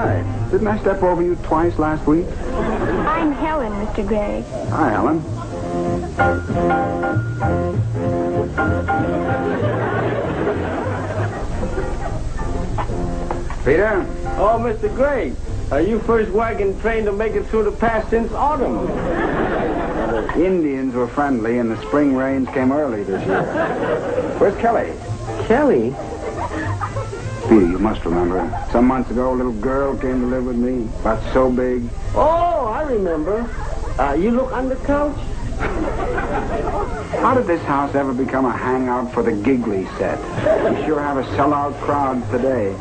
Hi. Didn't I step over you twice last week? I'm Helen, Mr. Gregg. Hi, Helen. Peter? Oh, Mr. Gregg, are you first wagon train to make it through the pass since autumn? The Indians were friendly, and the spring rains came early this year. Where's Kelly? Kelly? Peter, you must remember. Some months ago, a little girl came to live with me, about so big. Oh, I remember. You look on the couch? How did this house ever become a hangout for the giggly set? We sure have a sellout crowd today.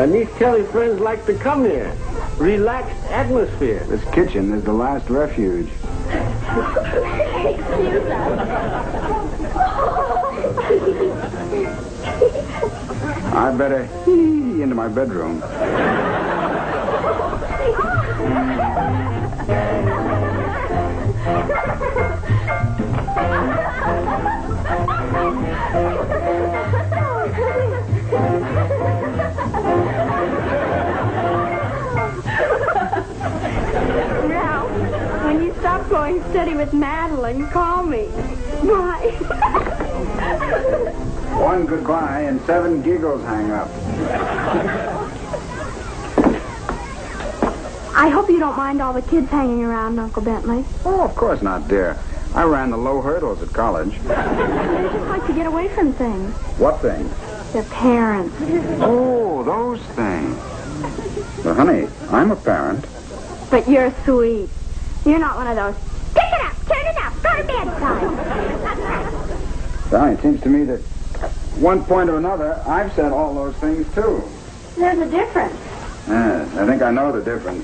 These Kelly friends like to come here. Relaxed atmosphere. This kitchen is the last refuge. Excuse us. I better into my bedroom. Ralph, when you stop going steady with Madeline, call me. Bye. One goodbye and 7 giggles hang up. I hope you don't mind all the kids hanging around, Uncle Bentley. Oh, of course not, dear. I ran the low hurdles at college. They just like to get away from things. What things? Their parents. Oh, those things. Well, honey, I'm a parent. But you're sweet. You're not one of those, pick it up, turn it up, go to bed type. Well, it seems to me that one point or another, I've said all those things, too. There's a difference. Yes, I think I know the difference.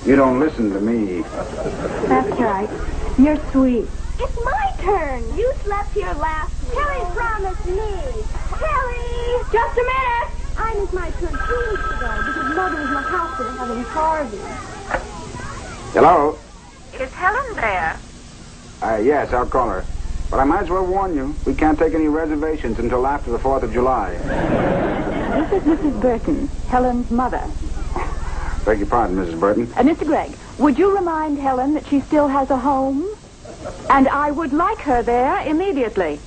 You don't listen to me. That's right. You're sweet. It's my turn. You slept here last week. Kelly promised me. Kelly! Just a minute. I missed my turn 2 weeks ago because Mother was in the hospital having Harvey. Hello? Is Helen there? Yes, I'll call her. But I might as well warn you, we can't take any reservations until after the 4th of July. This is Mrs. Burton, Helen's mother. Beg your pardon, Mrs. Burton. Mr. Gregg, would you remind Helen that she still has a home? And I would like her there immediately.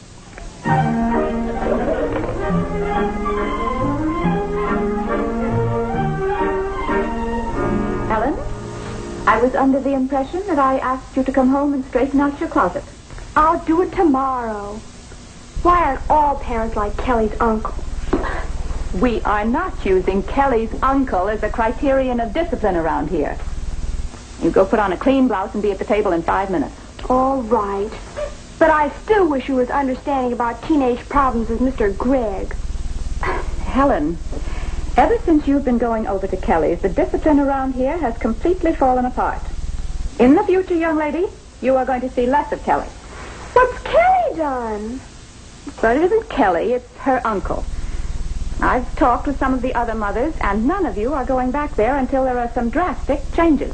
Helen, I was under the impression that I asked you to come home and straighten out your closet. I'll do it tomorrow. Why aren't all parents like Kelly's uncle? We are not using Kelly's uncle as a criterion of discipline around here. You go put on a clean blouse and be at the table in 5 minutes. All right. But I still wish you was understanding about teenage problems as Mr. Gregg. Helen, ever since you've been going over to Kelly's, the discipline around here has completely fallen apart. In the future, young lady, you are going to see less of Kelly. What's Kelly done? But it isn't Kelly, it's her uncle. I've talked with some of the other mothers, and none of you are going back there until there are some drastic changes.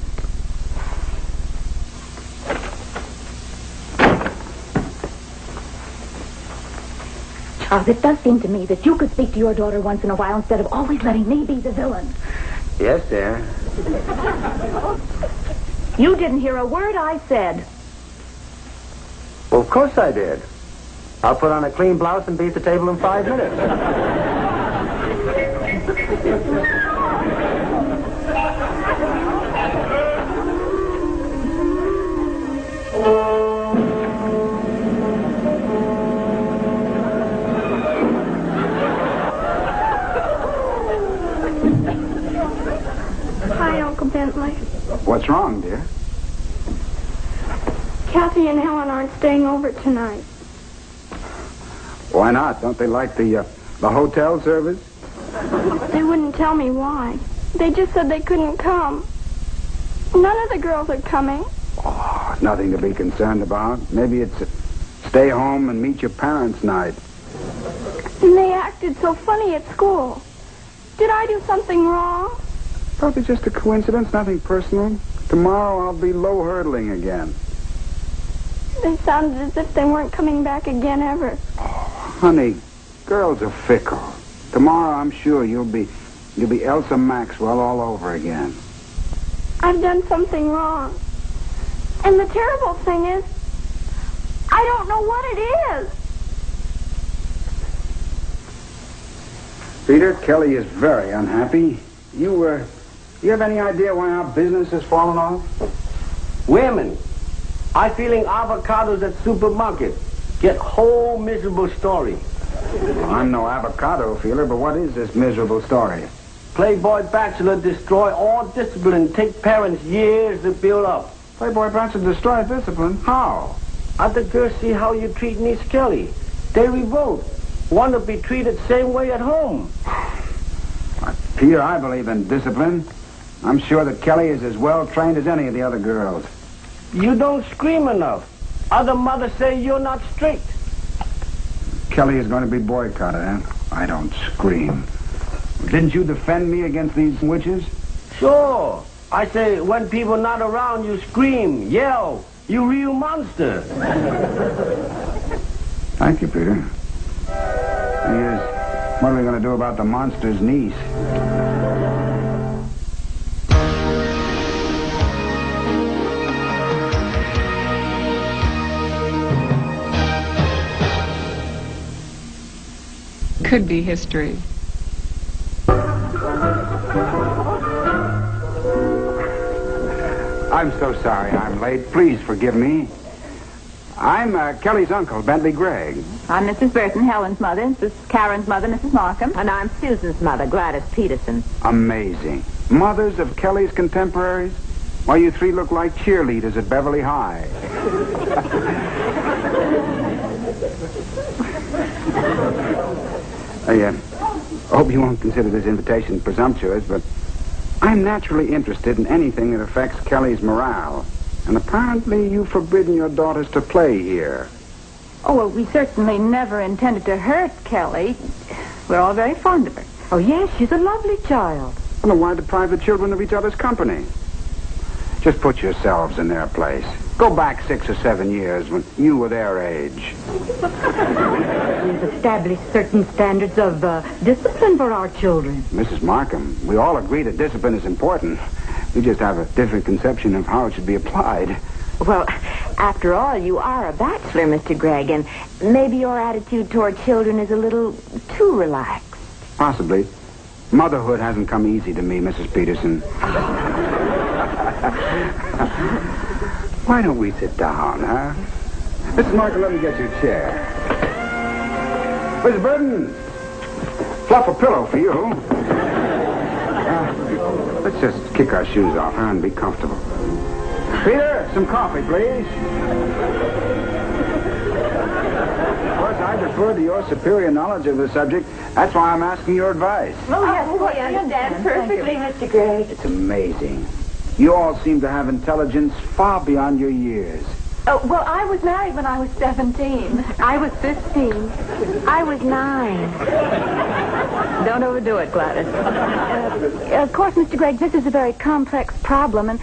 Charles, it does seem to me that you could speak to your daughter once in a while instead of always letting me be the villain. Yes, dear. You didn't hear a word I said. Well, of course I did. I'll put on a clean blouse and be at the table in 5 minutes. Hi, Uncle Bentley. What's wrong, dear? Kathy and Helen aren't staying over tonight. Why not? Don't they like the hotel service? They wouldn't tell me why. They just said they couldn't come. None of the girls are coming. Oh, nothing to be concerned about. Maybe it's a stay home and meet your parents night. And they acted so funny at school. Did I do something wrong? Probably just a coincidence, nothing personal. Tomorrow I'll be low hurdling again. They sounded as if they weren't coming back again ever. Oh, honey, girls are fickle. Tomorrow I'm sure you'll be You'll be Elsa Maxwell all over again. I've done something wrong. And the terrible thing is, I don't know what it is. Peter, Kelly is very unhappy. You have any idea why our business has fallen off? Women. I feeling avocados at supermarket. Get whole miserable story. Well, I'm no avocado feeler, but what is this miserable story? Playboy bachelor destroy all discipline. Take parents years to build up. Playboy Bachelor destroy discipline? How? Other girls see how you treat Miss Kelly. They revolt. Want to be treated same way at home. Peter, I believe in discipline. I'm sure that Kelly is as well trained as any of the other girls. You don't scream enough. Other mothers say you're not strict. Kelly is going to be boycotted, eh? I don't scream. Didn't you defend me against these witches? Sure. I say when people not around, you scream, yell. You real monster. Thank you, Peter. Yes. What are we going to do about the monster's niece? Could be history. I'm so sorry I'm late. Please forgive me. I'm Kelly's uncle, Bentley Gregg. I'm Mrs. Burton, Helen's mother. This is Karen's mother, Mrs. Markham. And I'm Susan's mother, Gladys Peterson. Amazing. Mothers of Kelly's contemporaries? Why, you three look like cheerleaders at Beverly High. I hope you won't consider this invitation presumptuous, but I'm naturally interested in anything that affects Kelly's morale. And apparently you've forbidden your daughters to play here. Oh, well, we certainly never intended to hurt Kelly. We're all very fond of her. Oh, yes, she's a lovely child. Well, then why deprive the children of each other's company? Just put yourselves in their place. Go back 6 or 7 years when you were their age. We've established certain standards of discipline for our children. Mrs. Markham, we all agree that discipline is important. We just have a different conception of how it should be applied. Well, after all, you are a bachelor, Mr. Gregg, and maybe your attitude toward children is a little too relaxed. Possibly. Motherhood hasn't come easy to me, Mrs. Peterson. Why don't we sit down, huh? Mrs. Markham, let me get you a chair. Mrs. Burton, fluff a pillow for you. Let's just kick our shoes off, huh, and be comfortable. Peter, some coffee, please. Of course, I defer to your superior knowledge of the subject. That's why I'm asking your advice. Oh, yes, we understand perfectly, Mr. Gregg. It's amazing. You all seem to have intelligence far beyond your years. Oh, well, I was married when I was 17. I was 15. I was 9. Don't overdo it, Gladys. Of course, Mr. Gregg, this is a very complex problem, and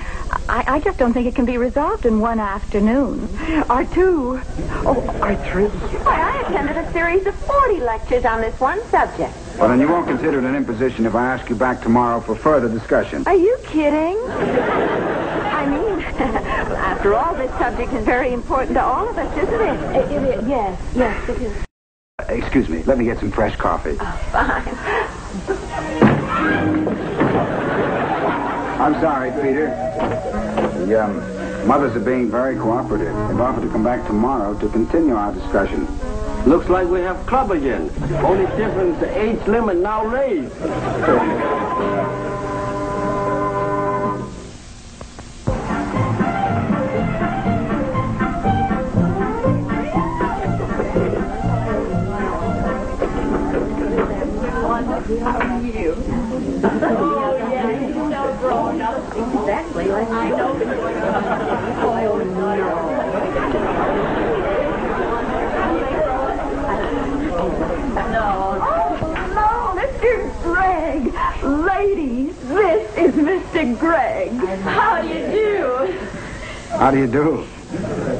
I just don't think it can be resolved in one afternoon. Or 2. Oh, or 3. Why, I attended a series of 40 lectures on this one subject. Well, then you won't consider it an imposition if I ask you back tomorrow for further discussion. Are you kidding? I mean, after all, this subject is very important to all of us, isn't it? It is, yes, it is. Excuse me, let me get some fresh coffee. Oh, fine. I'm sorry, Peter. The mothers are being very cooperative. They've offered to come back tomorrow to continue our discussion. Looks like we have club again. Only difference, the age limit now raised. How are you? Oh, yeah, he's so grown up. Exactly like I know. Oh, Oh, Mr. Gregg. Ladies, this is Mr. Gregg. How do you do? How do you do?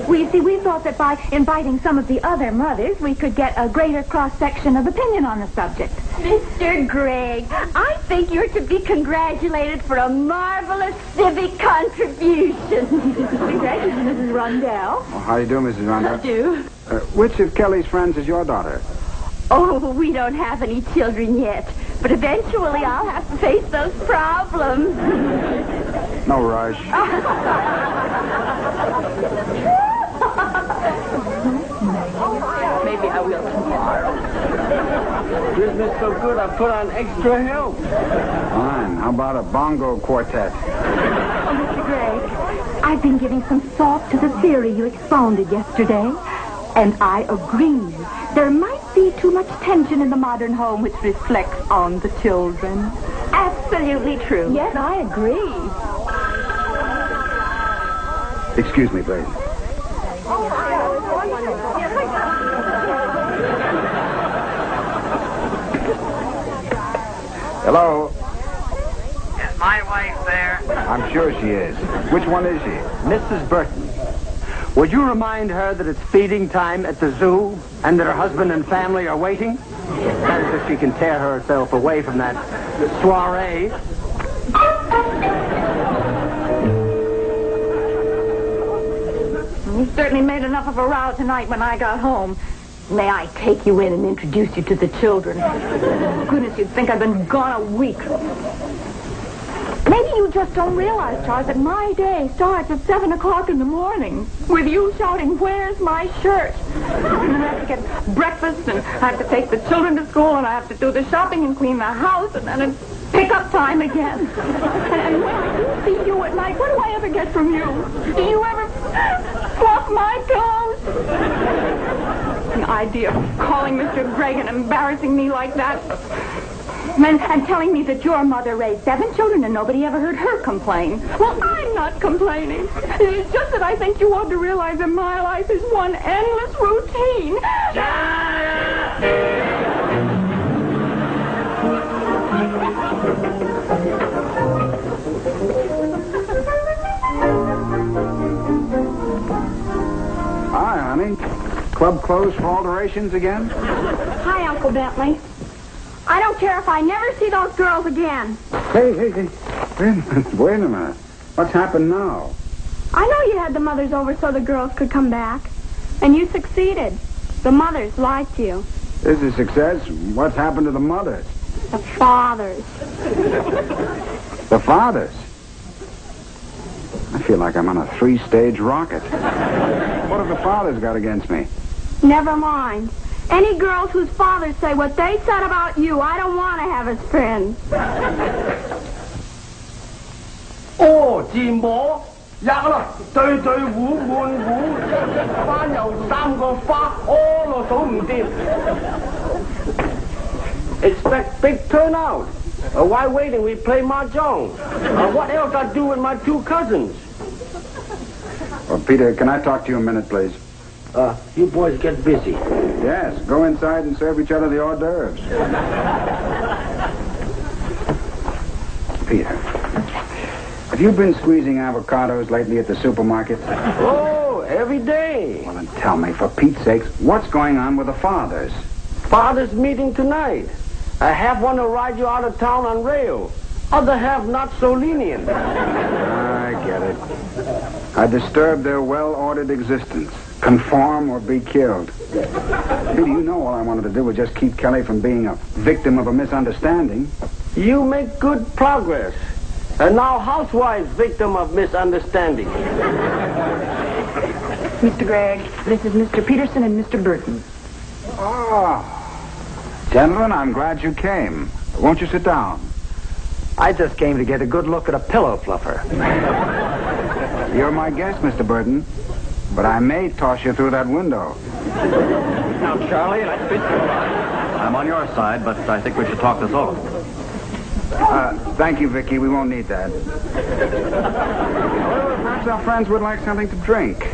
We thought that by inviting some of the other mothers, we could get a greater cross-section of opinion on the subject. Mr. Gregg, I think you're to be congratulated for a marvelous civic contribution. Mr. Gregg, this is Mrs. Rundell. Well, how do you do, Mrs. Rundell? Do. Which of Kelly's friends is your daughter? Oh, we don't have any children yet, but eventually I'll have to face those problems. No rush. Maybe I will tomorrow. Business so good, I put on extra help. Fine. How about a bongo quartet? Mr. Gregg, I've been giving some thought to the theory you expounded yesterday, and I agree. There might be too much tension in the modern home which reflects on the children. Absolutely true. Yes, I agree. Excuse me, please. Hello? Is my wife there? I'm sure she is. Which one is she? Mrs. Burton, would you remind her that it's feeding time at the zoo and that her husband and family are waiting? That is, if she can tear herself away from that soiree. You certainly made enough of a row tonight when I got home. May I take you in and introduce you to the children? Goodness, you'd think I'd been gone a week. Maybe you just don't realize, Charles, that my day starts at 7 o'clock in the morning with you shouting, "Where's my shirt?" And then I have to get breakfast, and I have to take the children to school, and I have to do the shopping and clean the house, and then it's pick-up time again. And when I do see you at night, what do I ever get from you? Do you ever fluff my pillows? The idea of calling Mr. Gregg and embarrassing me like that. And telling me that your mother raised 7 children and nobody ever heard her complain. Well, I'm not complaining. It's just that I think you ought to realize that my life is one endless routine. Hi, honey. Club closed for alterations again? Hi, Uncle Bentley. I don't care if I never see those girls again. Hey. Wait a minute. What's happened now? I know you had the mothers over so the girls could come back. And you succeeded. The mothers liked you. This is success. What's happened to the mothers? The fathers. The fathers? I feel like I'm on a 3-stage rocket. What have the fathers got against me? Never mind. Any girls whose fathers say what they said about you, I don't want to have as friends. 哦，自摸吔啦，對對糊滿糊，班又3個花，屙落數唔掂。Expect big turnout. Why waiting? We play mahjong. What else I do with my 2 cousins? Well, Peter, can I talk to you a minute, please? You boys get busy. Yes, go inside and serve each other the hors d'oeuvres. Peter, have you been squeezing avocados lately at the supermarket? Oh, every day. Well, then tell me, for Pete's sakes, what's going on with the fathers? Father's meeting tonight. Half want to ride you out of town on rail. Other half not so lenient. I get it. I disturb their well-ordered existence. Conform or be killed. Peter, you know all I wanted to do was just keep Kelly from being a victim of a misunderstanding. You make good progress. And now housewives victim of misunderstanding. Mr. Gregg, this is Mr. Peterson and Mr. Burton. Ah. Gentlemen, I'm glad you came. Won't you sit down? I just came to get a good look at a pillow fluffer. You're my guest, Mr. Burton. But I may toss you through that window. Now, Charlie, I think I'm on your side, but I think we should talk this over. Thank you, Vicky. We won't need that. However, perhaps our friends would like something to drink.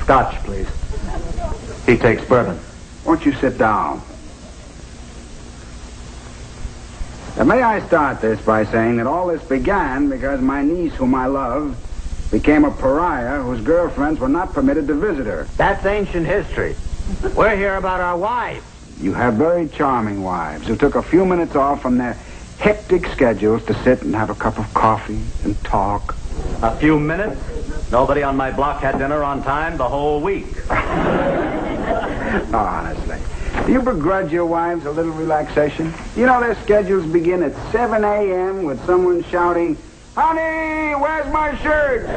Scotch, please. He takes bourbon. Won't you sit down? Now, may I start this by saying that all this began because my niece, whom I love, became a pariah whose girlfriends were not permitted to visit her. That's ancient history. We're here about our wives. You have very charming wives who took a few minutes off from their hectic schedules to sit and have a cup of coffee and talk. A few minutes? Nobody on my block had dinner on time the whole week. Honestly. Do you begrudge your wives a little relaxation? You know their schedules begin at 7 a.m. with someone shouting, "Honey, where's my shirt?"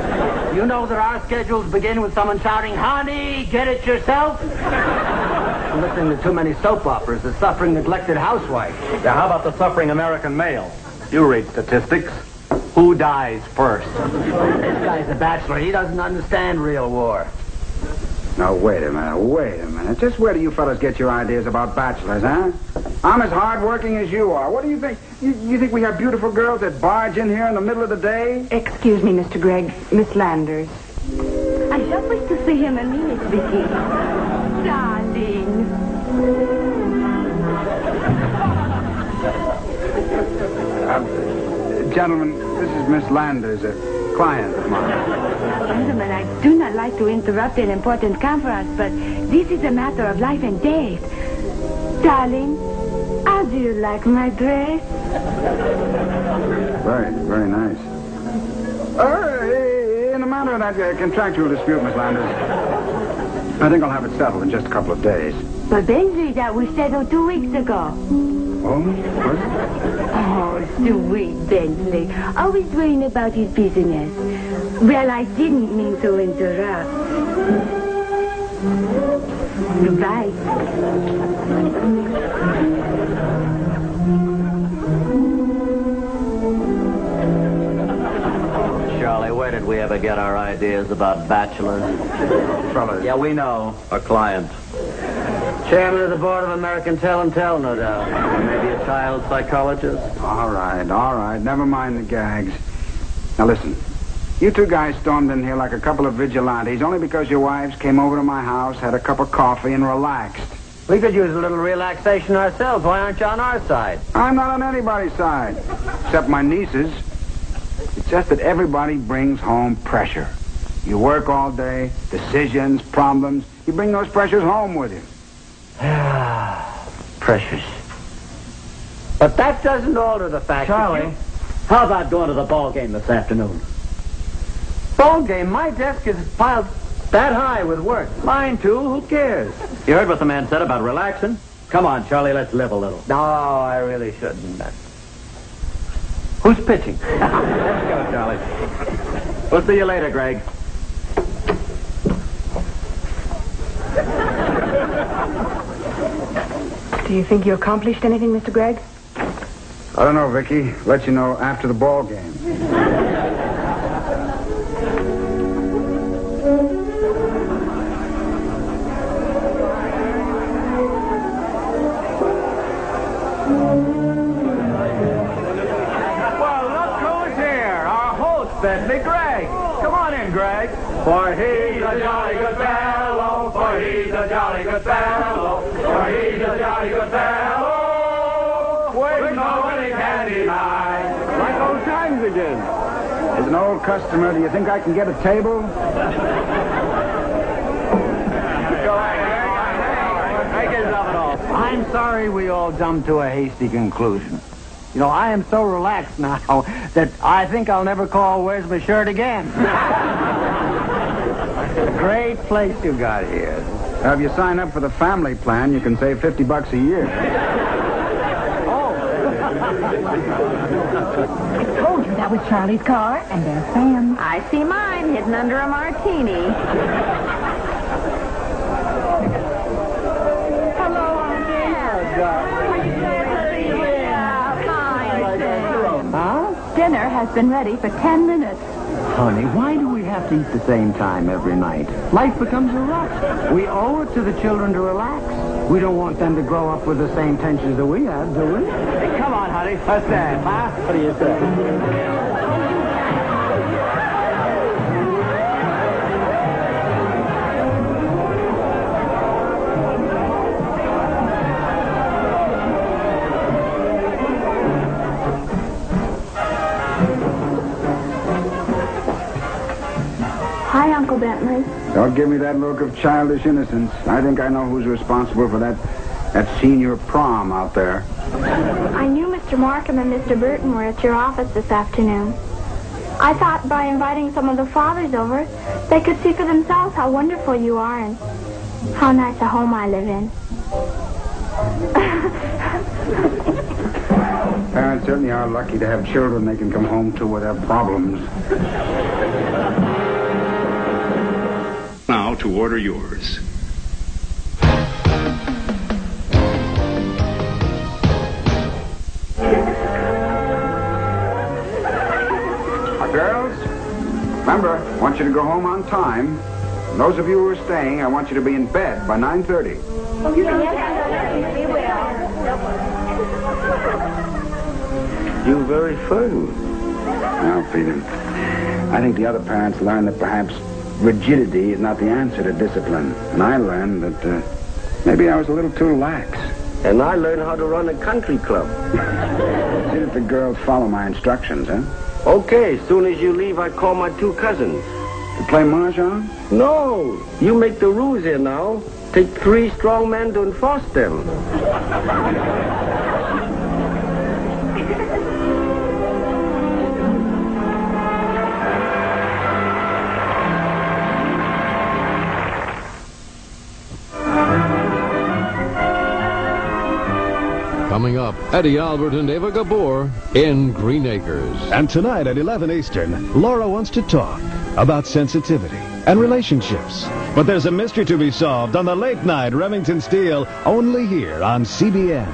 You know that our schedules begin with someone shouting, "Honey, get it yourself." I'm listening to too many soap operas, the suffering, neglected housewife. Now, how about the suffering American male? You read statistics. Who dies first? This guy's a bachelor. He doesn't understand real war. Now, wait a minute. Just where do you fellas get your ideas about bachelors, huh? I'm as hard-working as you are. What do you think? You think we have beautiful girls that barge in here in the middle of the day? Excuse me, Mr. Gregg. Miss Landers. I just wish to see him a minute, Vicky. Darling. Gentlemen, this is Miss Landers, a client of mine. Gentlemen, I do not like to interrupt an important conference, but this is a matter of life and death. Darling, how do you like my dress? Very, very nice. In the matter of that contractual dispute, Miss Landers, I think I'll have it settled in just a couple of days. But Bensley, that was settled 2 weeks ago. Oh, was it? Oh, sweet Bensley. Always worrying about his business. Well, I didn't mean to interrupt. Goodbye. Charlie, where did we ever get our ideas about bachelors? Fellas. Yeah, we know. A client. Chairman of the Board of American Tell and Tell, no doubt. Maybe a child psychologist? All right. Never mind the gags. Now, listen. You two guys stormed in here like a couple of vigilantes only because your wives came over to my house, had a cup of coffee, and relaxed. We could use a little relaxation ourselves. Why aren't you on our side? I'm not on anybody's side, except my nieces. It's just that everybody brings home pressure. You work all day, decisions, problems. You bring those pressures home with you. Precious. But that doesn't alter the fact Charlie, how about going to the ball game this afternoon? Ball game? My desk is piled that high with work. Mine too. Who cares? You heard what the man said about relaxing? Come on, Charlie, let's live a little. No, I really shouldn't. Who's pitching? Let's go, Charlie. We'll see you later, Greg. Do you think you accomplished anything, Mr. Gregg? I don't know, Vicky. Let you know after the ball game. Bentley, Greg. Come on in, Greg. For he's a jolly good fellow, for he's a jolly good fellow, for he's a jolly good fellow, with nobody can deny. Like old times again. As an old customer, do you think I can get a table? Go ahead. Make yourself at all. I'm sorry we all jumped to a hasty conclusion. You know, I am so relaxed now that I think I'll never call Where's My Shirt again. Great place you got here. If you sign up for the family plan, you can save $50 a year. I told you that was Charlie's car, and there's Sam. I see mine hidden under a martini. Hello, Auntie. Huh? Dinner has been ready for 10 minutes. Honey, why do we have to eat the same time every night? Life becomes a rush. We owe it to the children to relax. We don't want them to grow up with the same tensions that we have, do we? Hey, come on, honey. What's that, huh? What do you say? Uncle Bentley. Don't give me that look of childish innocence. I think I know who's responsible for that senior prom out there. I knew Mr. Markham and Mr. Burton were at your office this afternoon. I thought by inviting some of the fathers over, they could see for themselves how wonderful you are and how nice a home I live in. Parents certainly are lucky to have children they can come home to without problems. Now to order yours. Girls, remember, I want you to go home on time. And those of you who are staying, I want you to be in bed by 9:30. You're very firm. Now, Peter, I think the other parents learned that perhaps rigidity is not the answer to discipline. And I learned that maybe I was a little too lax. And I learned how to run a country club. See that the girls follow my instructions, huh? Okay, soon as you leave, I call my 2 cousins. To play mahjong? No, you make the rules here now. Take 3 strong men to enforce them. Coming up, Eddie Albert and Eva Gabor in Green Acres. And tonight at 11 Eastern, Laura wants to talk about sensitivity and relationships. But there's a mystery to be solved on the late night Remington Steele, only here on CBN.